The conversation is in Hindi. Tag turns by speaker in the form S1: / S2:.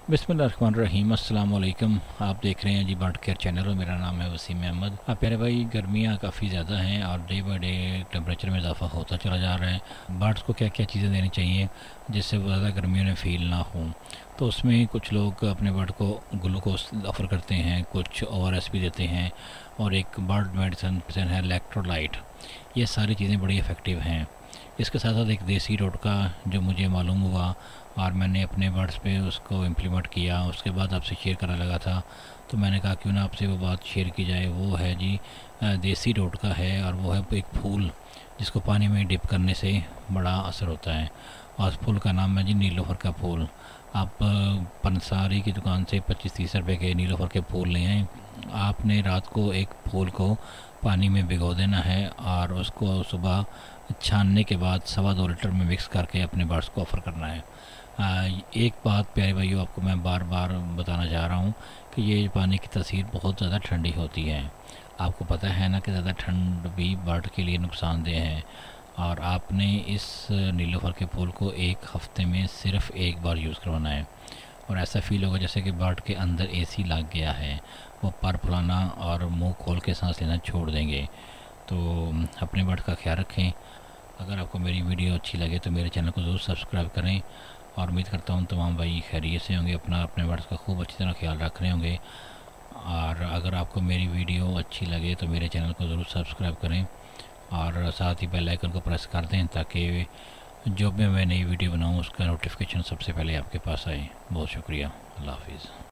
S1: बिस्मिल्लाहिर्रहमानिर्रहीम। अस्सलाम वालेकुम। आप देख रहे हैं जी बर्ड केयर चैनल और मेरा नाम है वसीम अहमद। आप प्यारे भाई, गर्मियाँ काफ़ी ज़्यादा हैं और डे बाई डे टेम्परेचर में इजाफा होता चला जा रहा है। बर्ड्स को क्या क्या चीज़ें देनी चाहिए जिससे वो ज़्यादा गर्मियों में फ़ील ना हो, तो उसमें कुछ लोग अपने बर्ड को ग्लूकोज ऑफ़र करते हैं, कुछ ORS भी देते हैं, और एक बर्ड मेडिसिन है इलेक्ट्रोलाइट। ये सारी चीज़ें बड़ी इफ़ेक्टिव हैं। इसके साथ साथ एक देसी टोटका जो मुझे मालूम हुआ और मैंने अपने बर्ड्स पे उसको इम्प्लीमेंट किया, उसके बाद आपसे शेयर करने लगा था, तो मैंने कहा क्यों ना आपसे वो बात शेयर की जाए। वो है जी देसी टोटका है, और वो है एक फूल जिसको पानी में डिप करने से बड़ा असर होता है, और उस फूल का नाम है जी नीलोफर का फूल। आप पंसारी की दुकान से 25-30 रुपये के नीलोफर के फूल ले आएँ। आपने रात को एक फूल को पानी में भिगो देना है और उसको सुबह छानने के बाद 2.25 लीटर में मिक्स करके अपने बर्ड्स को ऑफ़र करना है। एक बात प्यारे भाइयों, आपको मैं बार बार बताना चाह रहा हूँ कि ये पानी की तासीर बहुत ज़्यादा ठंडी होती है। आपको पता है ना कि ज़्यादा ठंड भी बर्ड के लिए नुकसानदेह है, और आपने इस नीलोफर के फूल को एक हफ़्ते में सिर्फ़ एक बार यूज़ करवाना है, और ऐसा फ़ील होगा जैसे कि बर्ड के अंदर AC लग गया है। वो पर फुलाना और मुंह खोल के सांस लेना छोड़ देंगे। तो अपने बर्ड का ख्याल रखें। अगर आपको मेरी वीडियो अच्छी लगे तो मेरे चैनल को ज़रूर सब्सक्राइब करें, और उम्मीद करता हूँ तमाम भाई खैरियत से होंगे, अपने बर्ड्स का खूब अच्छी तरह ख्याल रख रहे होंगे। और अगर आपको मेरी वीडियो अच्छी लगे तो मेरे चैनल को ज़रूर सब्सक्राइब करें, और साथ ही बेल आइकन को प्रेस कर दें ताकि जो भी मैं नई वीडियो बनाऊँ उसका नोटिफिकेशन सबसे पहले आपके पास आए। बहुत शुक्रिया। अल्लाह हाफिज़।